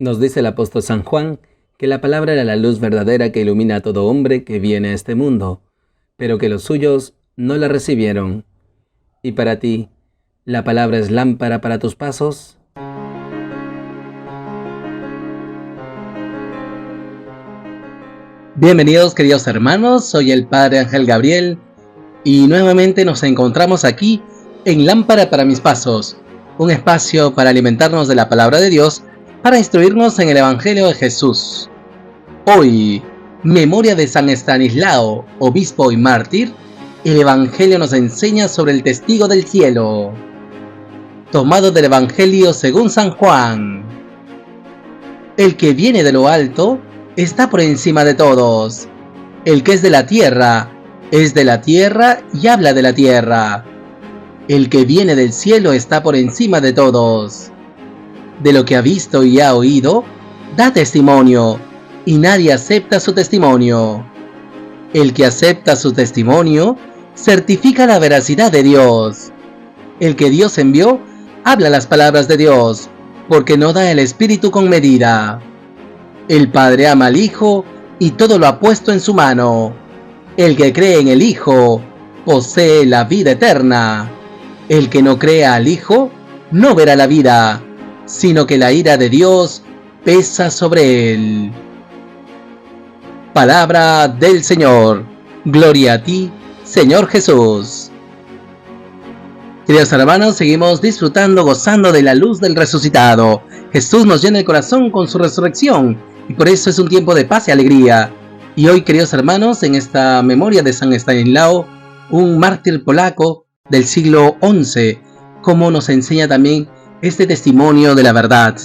Nos dice el apóstol San Juan que la palabra era la luz verdadera que ilumina a todo hombre que viene a este mundo, pero que los suyos no la recibieron. ¿Y para ti, la palabra es lámpara para tus pasos? Bienvenidos, queridos hermanos, soy el Padre Ángel Gabriel y nuevamente nos encontramos aquí en Lámpara para mis pasos, un espacio para alimentarnos de la palabra de Dios, para instruirnos en el Evangelio de Jesús. Hoy, memoria de San Estanislao, obispo y mártir, el Evangelio nos enseña sobre el testigo del cielo. Tomado del Evangelio según San Juan. El que viene de lo alto está por encima de todos. El que es de la tierra y habla de la tierra. El que viene del cielo está por encima de todos. De lo que ha visto y ha oído, da testimonio, y nadie acepta su testimonio. El que acepta su testimonio, certifica la veracidad de Dios. El que Dios envió, habla las palabras de Dios, porque no da el Espíritu con medida. El Padre ama al Hijo, y todo lo ha puesto en su mano. El que cree en el Hijo, posee la vida eterna. El que no crea al Hijo, no verá la vida, sino que la ira de Dios pesa sobre él. Palabra del Señor. Gloria a ti, Señor Jesús. Queridos hermanos, seguimos disfrutando, gozando de la luz del resucitado. Jesús nos llena el corazón con su resurrección y por eso es un tiempo de paz y alegría. Y hoy, queridos hermanos, en esta memoria de San Estanislao, un mártir polaco del siglo XI, como nos enseña también este testimonio de la verdad.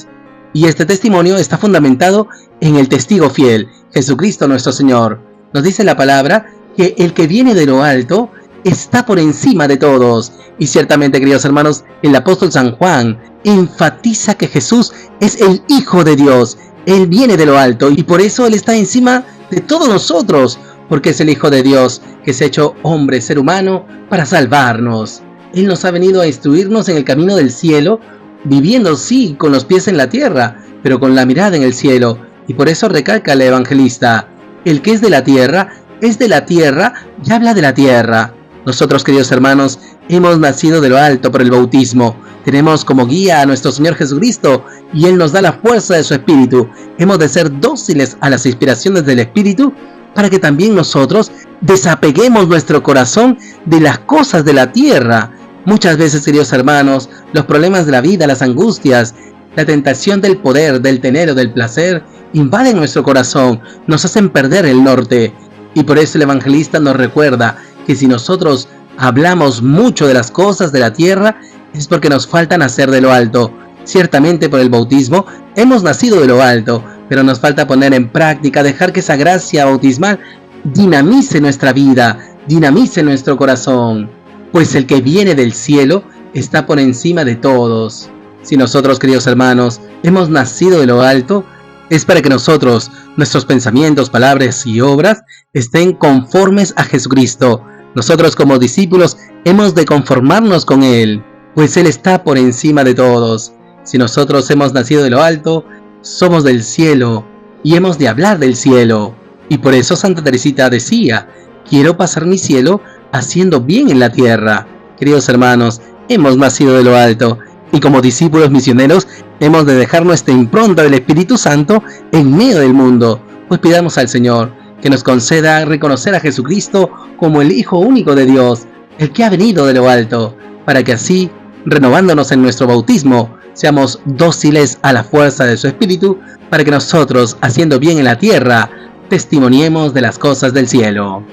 Y este testimonio está fundamentado en el testigo fiel, Jesucristo nuestro Señor. Nos dice la palabra que el que viene de lo alto está por encima de todos. Y ciertamente, queridos hermanos, el apóstol San Juan enfatiza que Jesús es el Hijo de Dios. Él viene de lo alto y por eso Él está encima de todos nosotros, porque es el Hijo de Dios que se ha hecho hombre, ser humano, para salvarnos. Él nos ha venido a instruirnos en el camino del cielo, viviendo sí con los pies en la tierra, pero con la mirada en el cielo. Y por eso recalca el evangelista: el que es de la tierra y habla de la tierra. Nosotros, queridos hermanos, hemos nacido de lo alto por el bautismo. Tenemos como guía a nuestro Señor Jesucristo y Él nos da la fuerza de su Espíritu. Hemos de ser dóciles a las inspiraciones del Espíritu para que también nosotros desapeguemos nuestro corazón de las cosas de la tierra. Muchas veces, queridos hermanos, los problemas de la vida, las angustias, la tentación del poder, del tener o del placer invaden nuestro corazón, nos hacen perder el norte. Y por eso el evangelista nos recuerda que si nosotros hablamos mucho de las cosas de la tierra, es porque nos falta nacer de lo alto. Ciertamente por el bautismo hemos nacido de lo alto, pero nos falta poner en práctica, dejar que esa gracia bautismal dinamice nuestra vida, dinamice nuestro corazón. Pues el que viene del cielo está por encima de todos. Si nosotros, queridos hermanos, hemos nacido de lo alto, es para que nosotros, nuestros pensamientos, palabras y obras estén conformes a Jesucristo. Nosotros como discípulos hemos de conformarnos con Él, pues Él está por encima de todos. Si nosotros hemos nacido de lo alto, somos del cielo y hemos de hablar del cielo. Y por eso Santa Teresita decía: quiero pasar mi cielo haciendo bien en la tierra. Queridos hermanos, hemos nacido de lo alto y como discípulos misioneros hemos de dejar nuestra impronta del Espíritu Santo en medio del mundo. Pues pidamos al Señor que nos conceda reconocer a Jesucristo como el Hijo único de Dios, el que ha venido de lo alto, para que así, renovándonos en nuestro bautismo, seamos dóciles a la fuerza de su Espíritu, para que nosotros, haciendo bien en la tierra, testimoniemos de las cosas del cielo.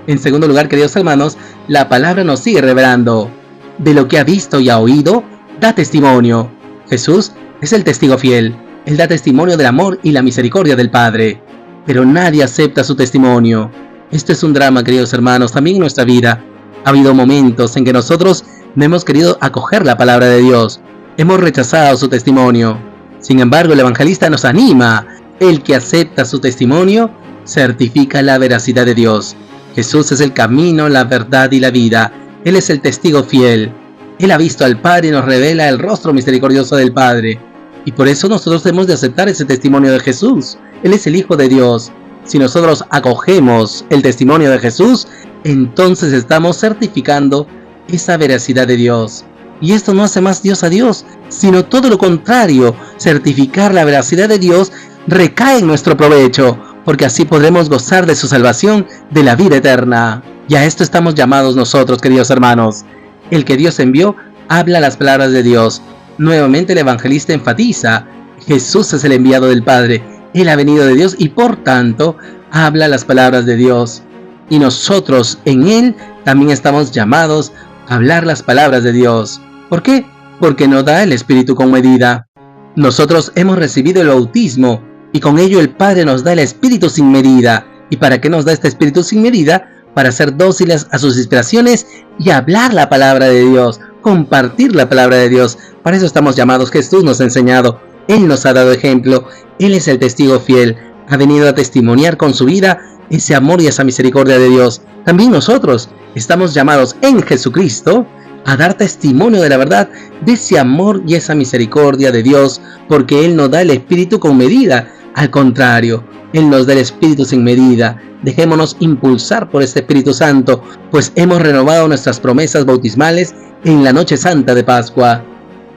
En segundo lugar, queridos hermanos, la palabra nos sigue revelando: de lo que ha visto y ha oído, da testimonio. Jesús es el testigo fiel. Él da testimonio del amor y la misericordia del Padre, pero nadie acepta su testimonio. Esto es un drama, queridos hermanos, también en nuestra vida. Ha habido momentos en que nosotros no hemos querido acoger la palabra de Dios. Hemos rechazado su testimonio. Sin embargo, el evangelista nos anima: el que acepta su testimonio certifica la veracidad de Dios. Jesús es el camino, la verdad y la vida. Él es el testigo fiel. Él ha visto al Padre y nos revela el rostro misericordioso del Padre. Y por eso nosotros debemos de aceptar ese testimonio de Jesús. Él es el Hijo de Dios. Si nosotros acogemos el testimonio de Jesús, entonces estamos certificando esa veracidad de Dios. Y esto no hace más Dios a Dios, sino todo lo contrario. Certificar la veracidad de Dios recae en nuestro provecho, porque así podremos gozar de su salvación, de la vida eterna. Y a esto estamos llamados nosotros, queridos hermanos. El que Dios envió habla las palabras de Dios. Nuevamente el evangelista enfatiza: Jesús es el enviado del Padre. Él ha venido de Dios y por tanto habla las palabras de Dios. Y nosotros en Él también estamos llamados a hablar las palabras de Dios. ¿Por qué? Porque nos da el Espíritu con medida. Nosotros hemos recibido el bautismo y con ello el Padre nos da el Espíritu sin medida. ¿Y para qué nos da este Espíritu sin medida? Para ser dóciles a sus inspiraciones y hablar la palabra de Dios, compartir la palabra de Dios. Para eso estamos llamados. Jesús nos ha enseñado, Él nos ha dado ejemplo, Él es el testigo fiel, ha venido a testimoniar con su vida ese amor y esa misericordia de Dios. También nosotros estamos llamados en Jesucristo a dar testimonio de la verdad, de ese amor y esa misericordia de Dios, porque Él nos da el Espíritu con medida. Al contrario, Él nos da el Espíritu sin medida. Dejémonos impulsar por este Espíritu Santo, pues hemos renovado nuestras promesas bautismales en la noche santa de Pascua.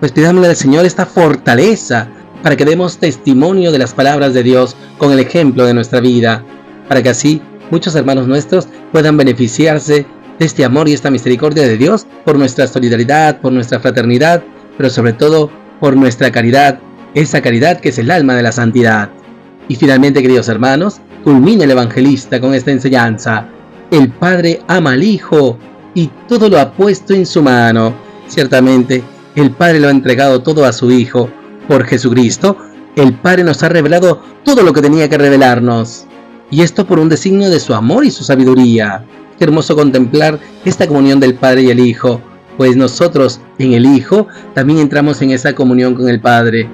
Pues pidámosle al Señor esta fortaleza para que demos testimonio de las palabras de Dios con el ejemplo de nuestra vida, para que así muchos hermanos nuestros puedan beneficiarse de este amor y esta misericordia de Dios por nuestra solidaridad, por nuestra fraternidad, pero sobre todo por nuestra caridad, esa caridad que es el alma de la santidad. Y finalmente, queridos hermanos, culmina el evangelista con esta enseñanza: el Padre ama al Hijo y todo lo ha puesto en su mano. Ciertamente, el Padre lo ha entregado todo a su Hijo. Por Jesucristo, el Padre nos ha revelado todo lo que tenía que revelarnos. Y esto por un designio de su amor y su sabiduría. Qué hermoso contemplar esta comunión del Padre y el Hijo, pues nosotros en el Hijo también entramos en esa comunión con el Padre.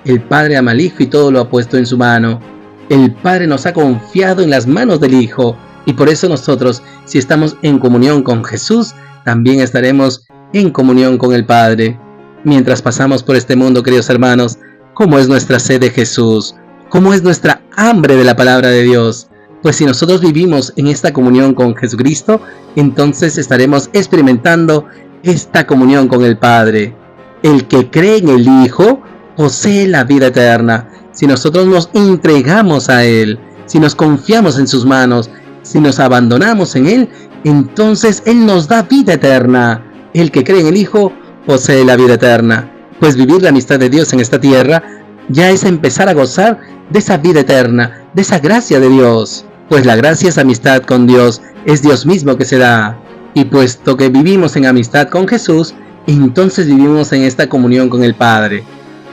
El Padre ama al Hijo y todo lo ha puesto en su mano. El Padre nos ha confiado en las manos del Hijo, y por eso nosotros, si estamos en comunión con Jesús, también estaremos en comunión con el Padre. Mientras pasamos por este mundo, queridos hermanos, ¿cómo es nuestra sed de Jesús? ¿Cómo es nuestra hambre de la palabra de Dios? Pues si nosotros vivimos en esta comunión con Jesucristo, entonces estaremos experimentando esta comunión con el Padre. El que cree en el Hijo posee la vida eterna. Si nosotros nos entregamos a Él, si nos confiamos en sus manos, si nos abandonamos en Él, entonces Él nos da vida eterna. El que cree en el Hijo posee la vida eterna. Pues vivir la amistad de Dios en esta tierra ya es empezar a gozar de esa vida eterna, de esa gracia de Dios. Pues la gracia es amistad con Dios, es Dios mismo que se da. Y puesto que vivimos en amistad con Jesús, entonces vivimos en esta comunión con el Padre.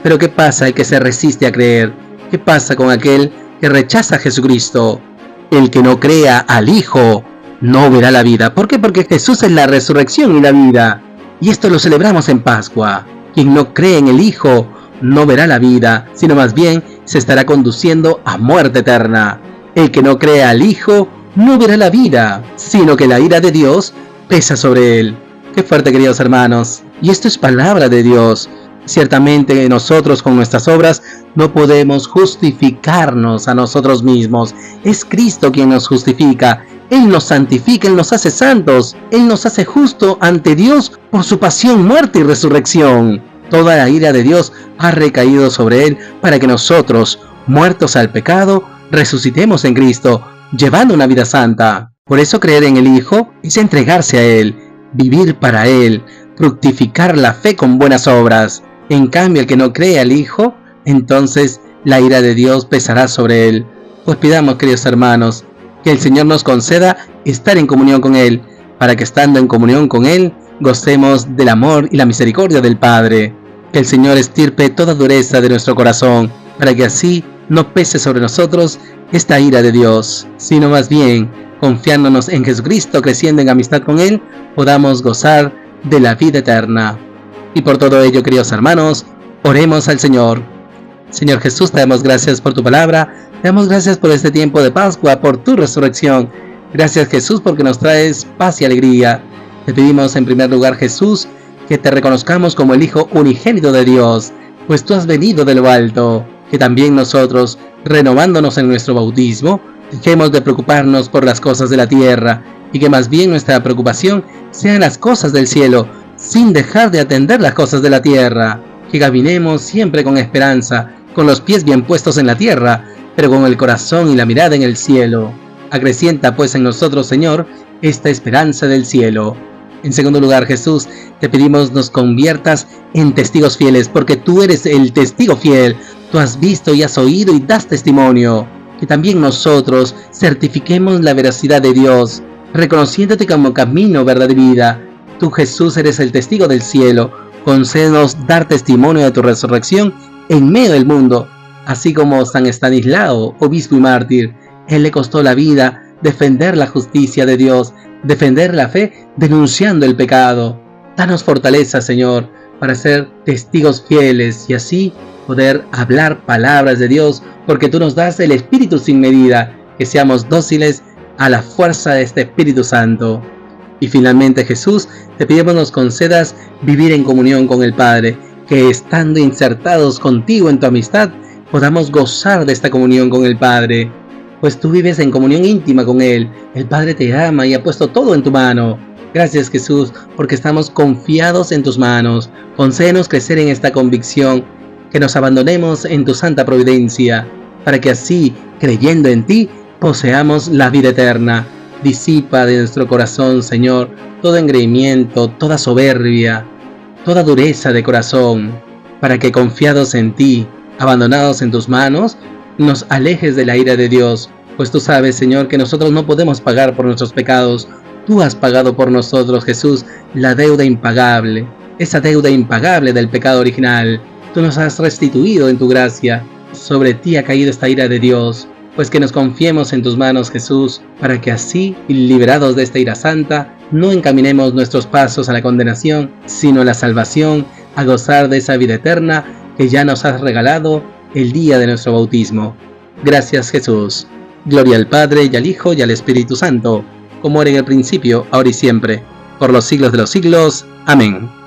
Pero ¿qué pasa el que se resiste a creer? ¿Qué pasa con aquel que rechaza a Jesucristo? El que no crea al Hijo no verá la vida. ¿Por qué? Porque Jesús es la resurrección y la vida. Y esto lo celebramos en Pascua. Quien no cree en el Hijo no verá la vida, sino más bien se estará conduciendo a muerte eterna. El que no cree al Hijo no verá la vida, sino que la ira de Dios pesa sobre él. Qué fuerte, queridos hermanos. Y esto es palabra de Dios. Ciertamente nosotros con nuestras obras no podemos justificarnos a nosotros mismos. Es Cristo quien nos justifica. Él nos santifica, Él nos hace santos. Él nos hace justo ante Dios por su pasión, muerte y resurrección. Toda la ira de Dios ha recaído sobre Él para que nosotros, muertos al pecado, resucitemos en Cristo, llevando una vida santa. Por eso creer en el Hijo es entregarse a Él, vivir para Él, fructificar la fe con buenas obras. En cambio, el que no cree al Hijo, entonces la ira de Dios pesará sobre él. Pues pidamos, queridos hermanos, que el Señor nos conceda estar en comunión con Él, para que estando en comunión con Él, gocemos del amor y la misericordia del Padre. Que el Señor estirpe toda dureza de nuestro corazón, para que así no pese sobre nosotros esta ira de Dios, sino más bien, confiándonos en Jesucristo, creciendo en amistad con Él, podamos gozar de la vida eterna. Y por todo ello, queridos hermanos, oremos al Señor. Señor Jesús, te damos gracias por tu palabra, te damos gracias por este tiempo de Pascua, por tu resurrección. Gracias, Jesús, porque nos traes paz y alegría. Te pedimos en primer lugar, Jesús, que te reconozcamos como el Hijo unigénito de Dios. pues tú has venido de lo alto. Que también nosotros, renovándonos en nuestro bautismo, dejemos de preocuparnos por las cosas de la tierra, y que más bien nuestra preocupación sean las cosas del cielo, sin dejar de atender las cosas de la tierra. Que caminemos siempre con esperanza, con los pies bien puestos en la tierra, pero con el corazón y la mirada en el cielo. Acrecienta pues en nosotros, Señor, esta esperanza del cielo. En segundo lugar, Jesús, te pedimos nos conviertas en testigos fieles, porque tú eres el testigo fiel. Tú has visto y has oído y das testimonio. Que también nosotros certifiquemos la veracidad de Dios, reconociéndote como camino, verdad y vida. Tú, Jesús, eres el testigo del cielo. Concédenos dar testimonio de tu resurrección en medio del mundo, así como San Estanislao, obispo y mártir. Él le costó la vida defender la justicia de Dios, defender la fe denunciando el pecado. Danos fortaleza, Señor, para ser testigos fieles y así poder hablar palabras de Dios, porque tú nos das el Espíritu sin medida, que seamos dóciles a la fuerza de este Espíritu Santo. Y finalmente, Jesús, te pedimos nos concedas vivir en comunión con el Padre, que estando insertados contigo en tu amistad, podamos gozar de esta comunión con el Padre, pues tú vives en comunión íntima con Él. El Padre te ama y ha puesto todo en tu mano. Gracias, Jesús, porque estamos confiados en tus manos. Concédenos crecer en esta convicción, que nos abandonemos en tu santa providencia, para que así, creyendo en ti, poseamos la vida eterna. Disipa de nuestro corazón, Señor, todo engreimiento, toda soberbia, toda dureza de corazón, para que confiados en ti, abandonados en tus manos, nos alejes de la ira de Dios, pues tú sabes, Señor, que nosotros no podemos pagar por nuestros pecados. Tú has pagado por nosotros, Jesús, la deuda impagable, esa deuda impagable del pecado original. Tú nos has restituido en tu gracia. Sobre ti ha caído esta ira de Dios, pues que nos confiemos en tus manos, Jesús, para que así, liberados de esta ira santa, no encaminemos nuestros pasos a la condenación, sino a la salvación, a gozar de esa vida eterna que ya nos has regalado el día de nuestro bautismo. Gracias, Jesús. Gloria al Padre, y al Hijo, y al Espíritu Santo, como era en el principio, ahora y siempre, por los siglos de los siglos. Amén.